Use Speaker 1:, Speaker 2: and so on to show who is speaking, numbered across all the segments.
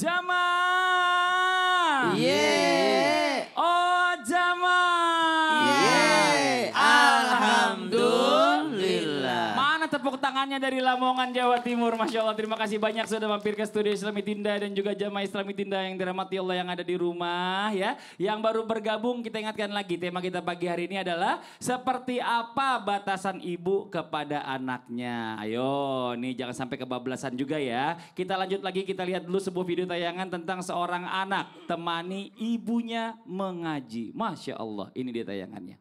Speaker 1: Jamaah.
Speaker 2: Yeay.
Speaker 1: Oh Jamaah.
Speaker 2: Yeay. Alhamdulillah.
Speaker 1: Mana tepuk tangannya dari Lamongan, Jawa Timur. Masya Allah, terima kasih banyak sudah mampir ke studio Islami Tinda dan juga jamaah Islami Tinda yang dirahmati Allah yang ada di rumah ya. Yang baru bergabung kita ingatkan lagi tema kita pagi hari ini adalah seperti apa batasan ibu kepada anaknya. Ayo nih jangan sampai kebablasan juga ya. Kita lanjut lagi, kita lihat dulu sebuah video tayangan tentang seorang anak temani ibunya mengaji. Masya Allah, ini dia tayangannya.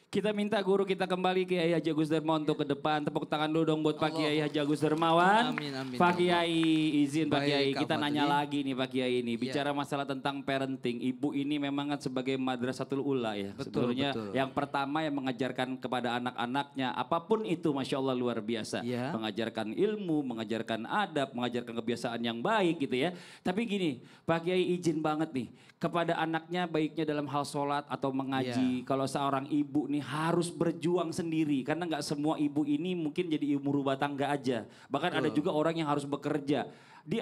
Speaker 1: Kita minta guru kita kembali Kiai Haji Agus Darmawan untuk ke depan. Tepuk tangan dulu dong buat Pak Kiai Haji Agus Darmawan.
Speaker 2: Amin, amin.
Speaker 1: Pak Kiai izin Pak Kiai,
Speaker 2: Baik,
Speaker 1: kita
Speaker 2: Kak
Speaker 1: nanya
Speaker 2: Fadli.
Speaker 1: lagi nih Pak Kiai ini. Bicara masalah tentang parenting. Ibu ini memang kan sebagai madrasatul ula ya.
Speaker 2: Betul,
Speaker 1: Sebetulnya
Speaker 2: betul.
Speaker 1: yang pertama yang mengajarkan kepada anak-anaknya. Apapun itu Masya Allah luar biasa.
Speaker 2: Iya.
Speaker 1: Mengajarkan ilmu, mengajarkan adab, mengajarkan kebiasaan yang baik gitu ya. Tapi gini Pak Kiai izin banget nih. Kepada anaknya baiknya dalam hal sholat atau mengaji. Kalau seorang ibu nih harus berjuang sendiri. Karena nggak semua ibu ini mungkin jadi ibu rumah tangga aja. Bahkan ada juga orang yang harus bekerja.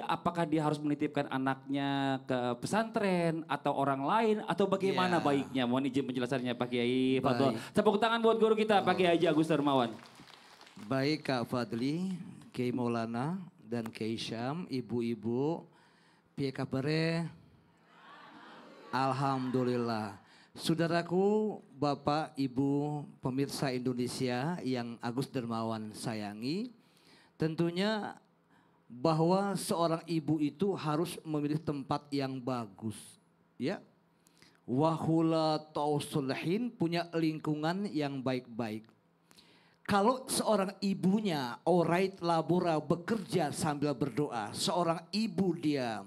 Speaker 1: Apakah dia harus menitipkan anaknya ke pesantren atau orang lain atau bagaimana baiknya? Mohon izin penjelasannya Pak Kiai Fadl. Tepuk tangan buat guru kita Pak Kiai Haji Agus Darmawan.
Speaker 2: Baik Kak Fadli, Kiai Maulana dan Kiai Syam, ibu-ibu, piye kabare? Alhamdulillah. Saudaraku, Bapak, Ibu, pemirsa Indonesia yang Agus Darmawan sayangi, tentunya bahwa seorang ibu itu harus memilih tempat yang bagus, ya. Wahula tausulihin, punya lingkungan yang baik-baik. Kalau seorang ibunya orait labora bekerja sambil berdoa, seorang ibu dia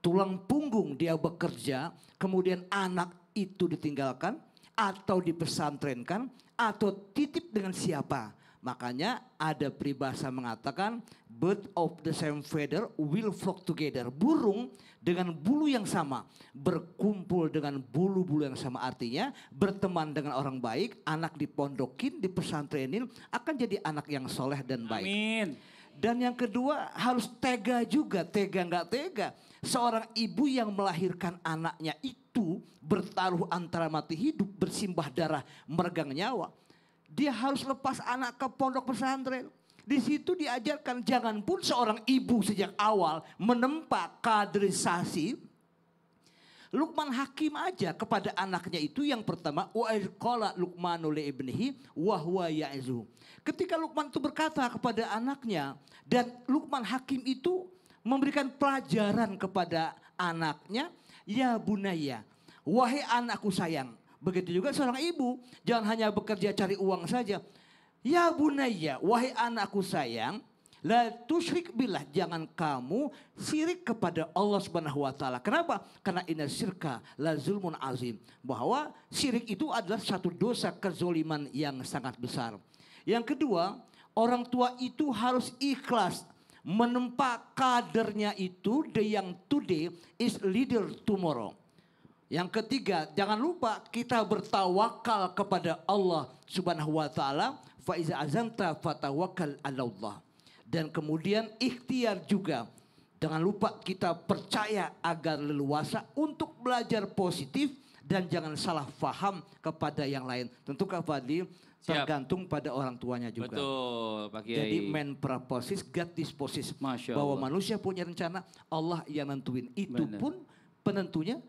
Speaker 2: tulang punggung dia bekerja, kemudian anak itu ditinggalkan atau dipesantrenkan atau titip dengan siapa. Makanya ada peribahasa mengatakan bird of the same feather will flock together. Burung dengan bulu yang sama berkumpul dengan bulu-bulu yang sama, artinya berteman dengan orang baik, anak dipondokin, dipesantrenin akan jadi anak yang soleh dan baik.
Speaker 1: Amin.
Speaker 2: Dan yang kedua harus tega juga, tega nggak tega. Seorang ibu yang melahirkan anaknya itu bertaruh antara mati hidup, bersimbah darah, meregang nyawa. Dia harus lepas anak ke pondok pesantren. Di situ diajarkan, jangan pun seorang ibu sejak awal menempa kaderisasi. Luqman Hakim aja kepada anaknya itu yang pertama, wa qala Luqmanu li ibnihi wa huwa ya'izuhu. Ketika Luqman itu berkata kepada anaknya, dan Luqman Hakim itu memberikan pelajaran kepada anaknya, ya bunaya, wahai anakku sayang. Begitu juga seorang ibu, jangan hanya bekerja cari uang saja. Ya bunaya, wahai anakku sayang, la tusyrik billah, jangan kamu syirik kepada Allah Subhanahu wa taala. Kenapa? Karena inna syirka la zulmun azim. Bahwa syirik itu adalah satu dosa kezoliman yang sangat besar. Yang kedua, orang tua itu harus ikhlas menempa kadernya itu, the young today is leader tomorrow. Yang ketiga, jangan lupa kita bertawakal kepada Allah Subhanahu wa taala, fa iza azamta fatawakkal 'ala Allah. Dan kemudian ikhtiar juga. Jangan lupa kita percaya agar leluasa untuk belajar positif dan jangan salah faham kepada yang lain. Tentu Kak Fadli tergantung pada orang tuanya juga.
Speaker 1: Betul Pak Kiai.
Speaker 2: Jadi man purposes, God disposes.
Speaker 1: Masya
Speaker 2: Bahwa
Speaker 1: Allah.
Speaker 2: manusia punya rencana, Allah yang nentuin. Itu pun penentunya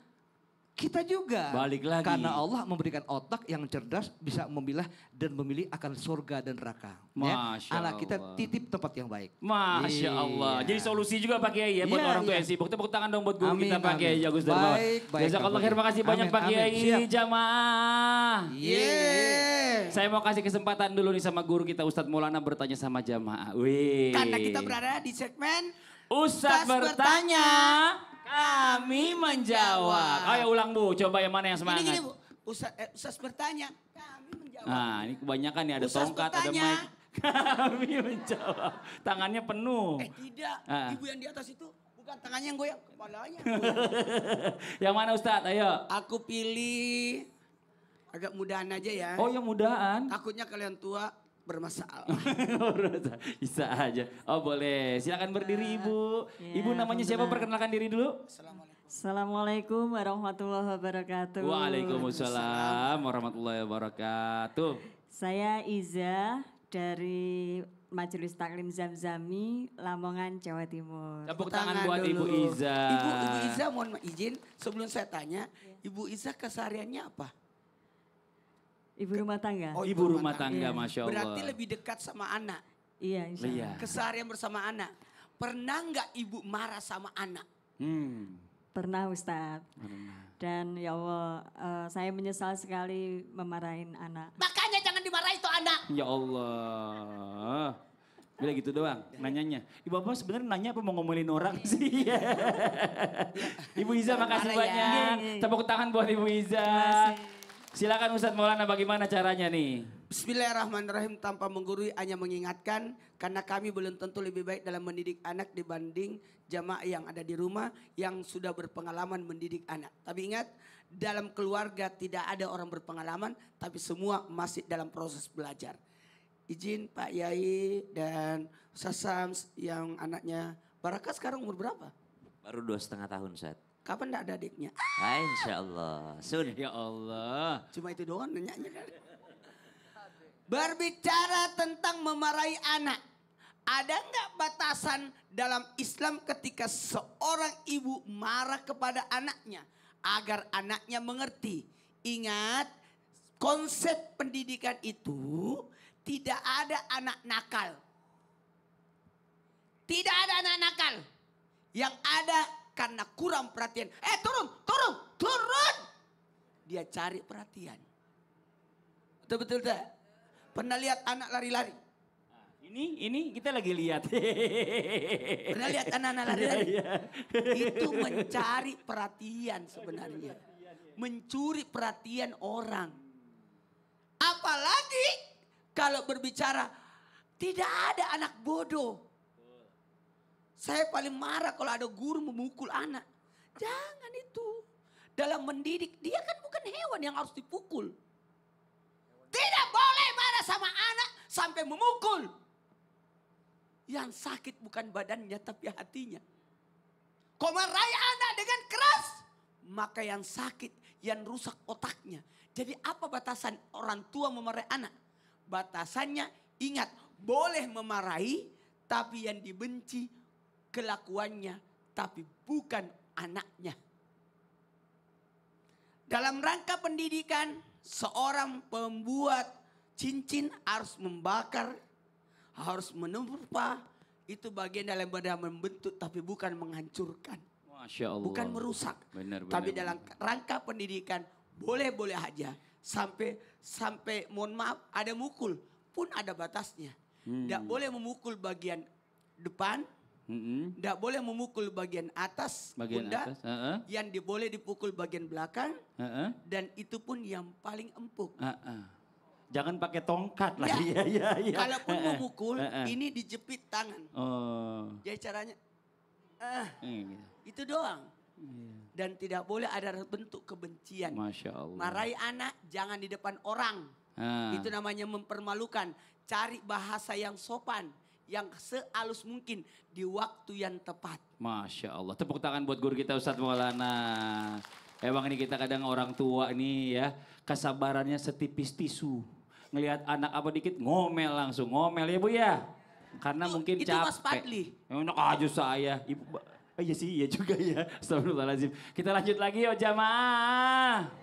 Speaker 2: kita juga.
Speaker 1: Balik lagi.
Speaker 2: Karena Allah memberikan otak yang cerdas, bisa memilah dan memilih akan surga dan neraka.
Speaker 1: Masya
Speaker 2: Anak kita
Speaker 1: Allah.
Speaker 2: titip tempat yang baik.
Speaker 1: Masya Allah.
Speaker 2: Iya.
Speaker 1: Jadi solusi juga Pak Kiai ya buat
Speaker 2: Iya,
Speaker 1: orang tua
Speaker 2: iya.
Speaker 1: yang sibuk. Tepuk tangan dong buat guru
Speaker 2: Amin,
Speaker 1: kita Pak Kiai
Speaker 2: amin.
Speaker 1: Agus Darmawan.
Speaker 2: Baik, baik,
Speaker 1: Jazakallah
Speaker 2: Kak
Speaker 1: khair, terima kasih banyak
Speaker 2: Amin,
Speaker 1: Pak
Speaker 2: amin.
Speaker 1: Kiai.
Speaker 2: Siap.
Speaker 1: Jamaah.
Speaker 2: Yeay.
Speaker 1: Saya mau kasih kesempatan dulu nih sama guru kita Ustadz Maulana bertanya sama jamaah. Wih.
Speaker 3: Karena kita berada di segmen
Speaker 1: Ustadz
Speaker 3: Ustadz
Speaker 1: bertanya, kami menjawab. Ayo ulang Bu, coba yang mana yang semangat.
Speaker 3: Gini Bu, Ustadz bertanya, kami menjawab.
Speaker 1: Nah ini kebanyakan nih ada
Speaker 3: Ustadz
Speaker 1: tongkat, ada
Speaker 3: bertanya.
Speaker 1: mic. Kami menjawab. Tangannya penuh.
Speaker 3: Tidak,
Speaker 1: Ah.
Speaker 3: ibu yang di atas itu bukan tangannya yang goyang, kepalanya.
Speaker 1: Yang mana Ustadz? Ayo.
Speaker 3: Aku pilih agak mudahan aja ya.
Speaker 1: Oh yang mudaan.
Speaker 3: Takutnya kalian tua bermasalah.
Speaker 1: Bisa aja. Oh boleh, silakan berdiri Ibu.
Speaker 4: Ya,
Speaker 1: Ibu namanya siapa?
Speaker 4: alhamdulillah.
Speaker 1: Perkenalkan diri dulu.
Speaker 4: Assalamualaikum warahmatullahi wabarakatuh.
Speaker 1: Waalaikumsalam warahmatullahi wabarakatuh.
Speaker 4: Saya Iza dari Majelis Taklim Zamzami, Lamongan, Jawa Timur.
Speaker 1: Tepuk tangan buat Ibu
Speaker 3: dulu.
Speaker 1: Iza.
Speaker 3: Ibu Iza mohon izin sebelum saya tanya, Ibu Iza kesehariannya apa?
Speaker 4: Ibu rumah tangga.
Speaker 3: Oh,
Speaker 1: Ibu rumah tangga,
Speaker 4: Iya.
Speaker 1: Masya Allah.
Speaker 3: Berarti lebih dekat sama anak.
Speaker 4: Iya, insya Allah.
Speaker 1: Iya.
Speaker 3: Keseharian bersama anak. Pernah nggak ibu marah sama anak?
Speaker 4: Pernah Ustadz. Dan ya Allah, saya menyesal sekali memarahin anak.
Speaker 3: Makanya jangan dimarahi itu anak.
Speaker 1: Ya Allah. Bila gitu doang nanyanya. Ibu Bapak sebenarnya nanya apa mau ngomelin orang sih? Ibu Iza makasih
Speaker 3: Marah ya.
Speaker 1: banyak. Tepuk tangan buat Ibu Iza.
Speaker 4: kasih.
Speaker 1: Silakan Ustadz Maulana bagaimana caranya nih?
Speaker 3: Bismillahirrahmanirrahim, tanpa menggurui hanya mengingatkan karena kami belum tentu lebih baik dalam mendidik anak dibanding jamaah yang ada di rumah yang sudah berpengalaman mendidik anak. Tapi ingat, dalam keluarga tidak ada orang berpengalaman tapi semua masih dalam proses belajar. Izin Pak Yai dan Ustaz Sams yang anaknya Baraka sekarang umur berapa?
Speaker 5: Baru 2,5 tahun, Ustaz.
Speaker 3: Kapan enggak ada adiknya?
Speaker 5: Insya Allah. Sun.
Speaker 1: Ya Allah.
Speaker 3: Cuma itu doang nanyanya kan. Berbicara tentang memarahi anak. Ada nggak batasan dalam Islam ketika seorang ibu marah kepada anaknya agar anaknya mengerti? Ingat, konsep pendidikan itu tidak ada anak nakal. Tidak ada anak nakal. Yang ada karena kurang perhatian. Turun. Dia cari perhatian. Betul-betul tak? Pernah lihat anak lari-lari?
Speaker 1: Ini kita lagi lihat.
Speaker 3: Pernah lihat anak-anak lari-lari?
Speaker 1: Iya.
Speaker 3: Itu mencari perhatian sebenarnya. Mencuri perhatian orang. Apalagi kalau berbicara tidak ada anak bodoh. Saya paling marah kalau ada guru memukul anak. Jangan itu. Dalam mendidik, dia kan bukan hewan yang harus dipukul. Tidak boleh marah sama anak sampai memukul. Yang sakit bukan badannya tapi hatinya. Kau marahi anak dengan keras, maka yang sakit, yang rusak otaknya. Jadi apa batasan orang tua memarahi anak? Batasannya ingat, boleh memarahi tapi yang dibenci kelakuannya tapi bukan anaknya. Dalam rangka pendidikan, seorang pembuat cincin harus membakar, harus menumpa. Itu bagian dalam badan membentuk tapi bukan menghancurkan.
Speaker 1: Masya Allah.
Speaker 3: Bukan merusak.
Speaker 1: Benar,
Speaker 3: Tapi
Speaker 1: benar,
Speaker 3: dalam rangka pendidikan boleh-boleh aja. Sampai mohon maaf ada mukul pun ada batasnya. Tidak boleh memukul bagian depan. Tidak boleh memukul bagian atas
Speaker 1: Bagian
Speaker 3: pundak.
Speaker 1: atas. Heeh.
Speaker 3: Yang boleh dipukul bagian belakang.
Speaker 1: Heeh.
Speaker 3: Dan itu pun yang paling empuk.
Speaker 1: Jangan pakai tongkat lah.
Speaker 3: Ya.
Speaker 1: Iya.
Speaker 3: Kalaupun memukul, ini dijepit tangan.
Speaker 1: Oh.
Speaker 3: Jadi caranya,
Speaker 1: Gitu.
Speaker 3: itu doang. Dan tidak boleh ada bentuk kebencian.
Speaker 1: Masya Allah.
Speaker 3: Marahi anak jangan di depan orang. Itu namanya mempermalukan. Cari bahasa yang sopan. Yang sehalus mungkin di waktu yang tepat.
Speaker 1: Masya Allah. Tepuk tangan buat guru kita Ustadz Maulana. Emang ini kita kadang orang tua ini ya. Kesabarannya setipis tisu. Ngelihat anak apa dikit ngomel langsung. Ngomel ya Bu ya. Karena mungkin
Speaker 3: itu
Speaker 1: capek.
Speaker 3: Mas Fadli.
Speaker 1: Enak aja saya. Ibu, iya sih iya juga ya. Astagfirullahaladzim. Kita lanjut lagi ya jamaah.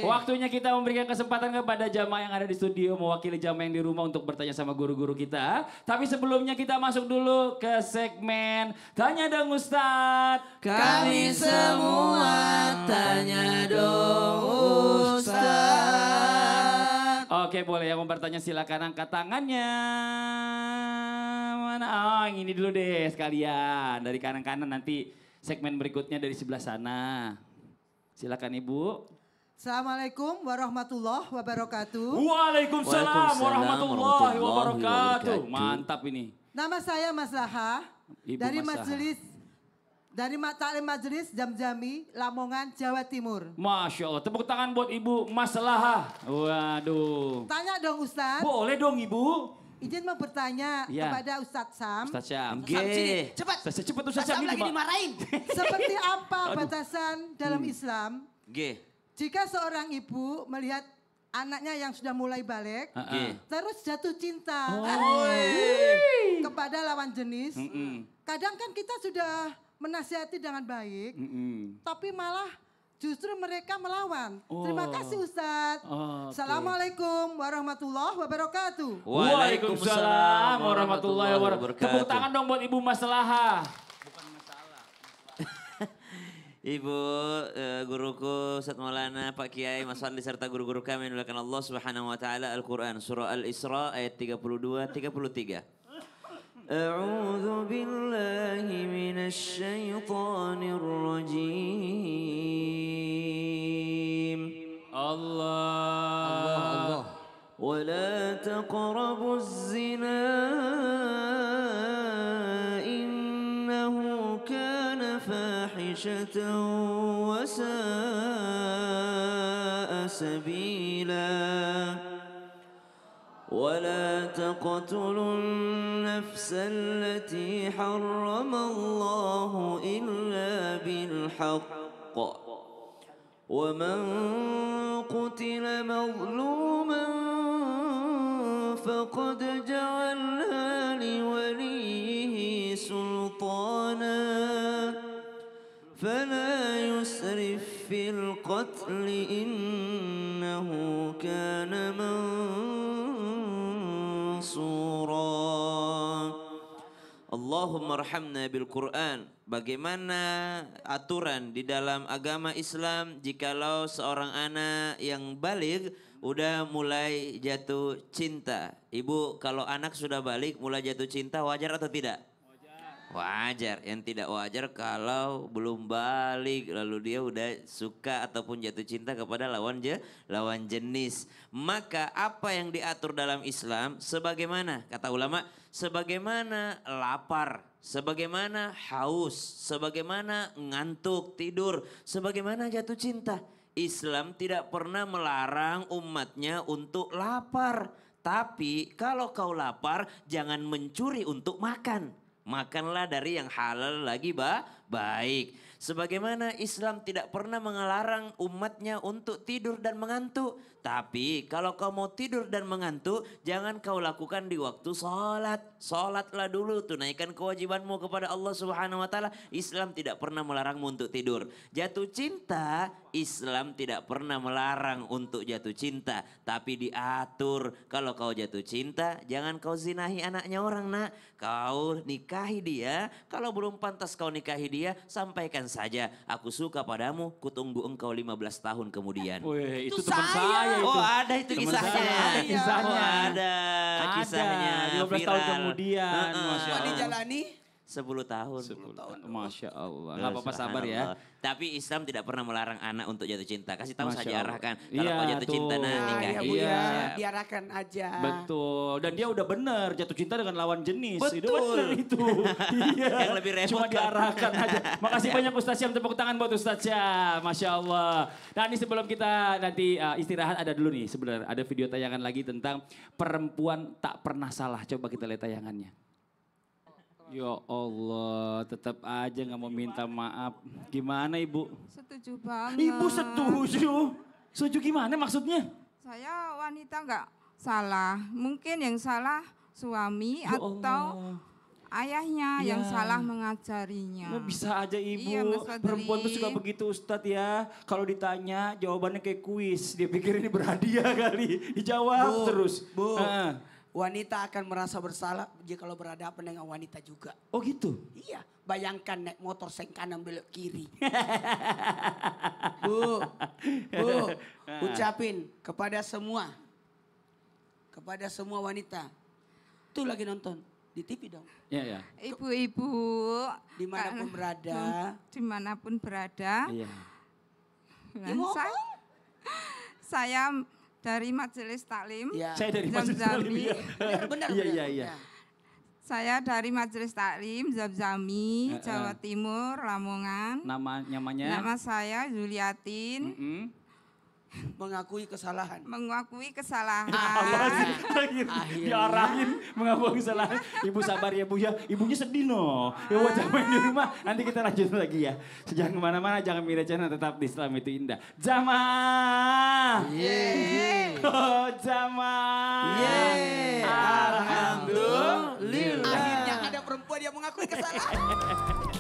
Speaker 1: Waktunya kita memberikan kesempatan kepada jamaah yang ada di studio mewakili jamaah yang di rumah untuk bertanya sama guru-guru kita. Tapi sebelumnya kita masuk dulu ke segmen Tanya Dong Ustadz.
Speaker 2: Kami semua tanya dong Ustaz.
Speaker 1: Oke boleh yang mau bertanya silakan angkat tangannya. Mana? Oh yang ini dulu deh sekalian. Dari kanan-kanan nanti segmen berikutnya dari sebelah sana. Silakan Ibu.
Speaker 6: Assalamualaikum warahmatullahi wabarakatuh.
Speaker 1: Waalaikumsalam warahmatullahi wabarakatuh.
Speaker 5: wabarakatuh.
Speaker 1: Mantap ini.
Speaker 6: Nama saya Mas Laha
Speaker 1: Ibu
Speaker 6: dari
Speaker 1: Mas Laha.
Speaker 6: Majelis dari Taklim Majelis Jamjami, Lamongan, Jawa Timur.
Speaker 1: Masya Allah, tepuk tangan buat Ibu Maslahah. Waduh.
Speaker 6: Tanya dong Ustadz,
Speaker 1: Boleh dong Ibu.
Speaker 6: izin mau bertanya
Speaker 1: Iya.
Speaker 6: kepada Ustadz Sam.
Speaker 1: Ustaz Syam.
Speaker 3: Sam, sini, cepat.
Speaker 1: Cepat Ustaz
Speaker 3: Sam
Speaker 1: Syam ini
Speaker 3: lagi
Speaker 1: Pak.
Speaker 3: dimarahin.
Speaker 6: Seperti apa batasan dalam Islam
Speaker 5: G.
Speaker 6: jika seorang ibu melihat anaknya yang sudah mulai balik,
Speaker 5: G.
Speaker 6: terus jatuh cinta kepada lawan jenis. Kadang kan kita sudah menasihati dengan baik, tapi malah justru mereka melawan. Terima kasih Ustadz.
Speaker 1: Oke.
Speaker 6: Assalamualaikum warahmatullahi wabarakatuh.
Speaker 1: Waalaikumsalam warahmatullahi wabarakatuh. Tepuk tangan dong buat Ibu Maslahah.
Speaker 5: Ibu, guruku, Ustaz Maulana, Pak Kiai, Mas Fadli, serta guru-guru kami yang dimuliakan Allah Subhanahu wa taala, Al-Qur'an surah Al-Isra ayat 32 33. A'udzu billahi minasy syaithanir rajim.
Speaker 1: Allah.
Speaker 5: ولا تقربوا الزنا إنه كان فاحشة وساء سبيلا ولا تقتلوا النفس التي حرم الله إلا بالحق ومن قتل مظلوما فقد جعلنا لوليه سلطانا فلا يسرف في القتل إنه كان منصورا. Allahumma arhamna bil Quran. Bagaimana aturan di dalam agama Islam jikalau seorang anak yang baligh udah mulai jatuh cinta? Ibu, kalau anak sudah balik mulai jatuh cinta wajar atau tidak? Wajar. Yang tidak wajar kalau belum balik lalu dia udah suka ataupun jatuh cinta kepada lawan jenis. Maka apa yang diatur dalam Islam sebagaimana kata ulama, sebagaimana lapar, sebagaimana haus, sebagaimana ngantuk, tidur, sebagaimana jatuh cinta. Islam tidak pernah melarang umatnya untuk lapar. Tapi kalau kau lapar jangan mencuri untuk makan. Makanlah dari yang halal lagi baik. Sebagaimana Islam tidak pernah melarang umatnya untuk tidur dan mengantuk. Tapi kalau kau mau tidur dan mengantuk, jangan kau lakukan di waktu sholat. Sholatlah dulu, tunaikan kewajibanmu kepada Allah Subhanahu wa taala. Islam tidak pernah melarangmu untuk tidur. Jatuh cinta, Islam tidak pernah melarang untuk jatuh cinta. Tapi diatur, kalau kau jatuh cinta, jangan kau zinahi anaknya orang nak. Kau nikahi dia, kalau belum pantas kau nikahi dia, sampaikan saja. Aku suka padamu, kutunggu engkau 15 tahun kemudian.
Speaker 1: Wih, itu
Speaker 3: Itu
Speaker 1: teman
Speaker 3: saya.
Speaker 1: saya itu.
Speaker 5: Oh ada itu
Speaker 1: Teman
Speaker 5: kisahnya.
Speaker 1: saya, kisahnya.
Speaker 5: Oh ada kisahnya.
Speaker 1: 15 tahun
Speaker 5: viral.
Speaker 1: kemudian. Masya
Speaker 3: Mau
Speaker 1: Allah.
Speaker 3: dijalani?
Speaker 5: 10 tahun.
Speaker 1: Masya Allah. Gak apa-apa sabar ya.
Speaker 5: Subhanallah. Tapi Islam tidak pernah melarang anak untuk jatuh cinta. Kasih tahu
Speaker 1: Masya
Speaker 5: saja
Speaker 1: Allah.
Speaker 5: arahkan. Kalau
Speaker 1: Iya,
Speaker 5: kau jatuh cinta
Speaker 1: tuh.
Speaker 5: nah
Speaker 3: Iya
Speaker 5: nikahi.
Speaker 3: Bu ya,
Speaker 1: Iya.
Speaker 3: diarahkan aja.
Speaker 1: Betul. Dan dia udah bener jatuh cinta dengan lawan jenis. Itu
Speaker 5: Betul.
Speaker 1: bener itu. Iya.
Speaker 5: Yang lebih repot
Speaker 1: Cuma
Speaker 5: kan.
Speaker 1: diarahkan aja. Makasih banyak Ustaz Syam. Tepuk tangan buat Ustaz Syam. Masya Allah. Nah ini sebelum kita nanti istirahat ada dulu nih sebenarnya. Ada video tayangan lagi tentang perempuan tak pernah salah. Coba kita lihat tayangannya. Ya Allah, tetap aja nggak mau minta maaf. Gimana Ibu?
Speaker 7: Setuju banget.
Speaker 1: Ibu setuju. Setuju gimana maksudnya?
Speaker 7: Saya wanita nggak salah. Mungkin yang salah suami
Speaker 1: Ya
Speaker 7: atau
Speaker 1: Allah.
Speaker 7: ayahnya
Speaker 1: Ya.
Speaker 7: yang salah mengajarinya.
Speaker 1: Nah, bisa aja Ibu.
Speaker 7: Iya, Mas Fadli.
Speaker 1: Perempuan tuh suka begitu Ustadz ya. Kalau ditanya jawabannya kayak kuis. Dia pikir ini berhadiah kali. Dijawab
Speaker 3: Bu,
Speaker 1: terus.
Speaker 3: Bu,
Speaker 1: Heeh.
Speaker 3: wanita akan merasa bersalah jika kalau berhadapan dengan wanita juga.
Speaker 1: Oh gitu?
Speaker 3: Iya, bayangkan naik motor seng kanan belok kiri. Bu, ucapin kepada semua wanita. Tuh lagi nonton di TV dong.
Speaker 1: Iya, ya.
Speaker 7: Ibu-ibu.
Speaker 3: Dimanapun berada.
Speaker 7: Dimanapun berada.
Speaker 1: Iya.
Speaker 7: Nah,
Speaker 3: Ya, ngomong.
Speaker 7: saya dari Majelis Taklim.
Speaker 3: Ya.
Speaker 1: Saya dari Majelis
Speaker 7: Jamjami.
Speaker 1: Taklim, ya.
Speaker 3: Benar,
Speaker 1: Iya, iya, iya.
Speaker 7: Saya dari Majelis Taklim Zabzami, Jawa Timur, Lamongan.
Speaker 1: Namanya?
Speaker 7: Nama saya Juliatin.
Speaker 3: Mengakui kesalahan.
Speaker 7: Mengakui kesalahan.
Speaker 1: Diarahin mengakui kesalahan. Ibu sabar ya Bu ya. Ibunya sedih no. Ya buat jamaah di rumah. Nanti kita lanjut lagi ya. Jangan kemana-mana, jangan pindah channel, tetap di Islam itu indah. Jamaah. Oh jamaah. Alhamdulillah.
Speaker 3: Akhirnya ada perempuan yang mengakui kesalahan.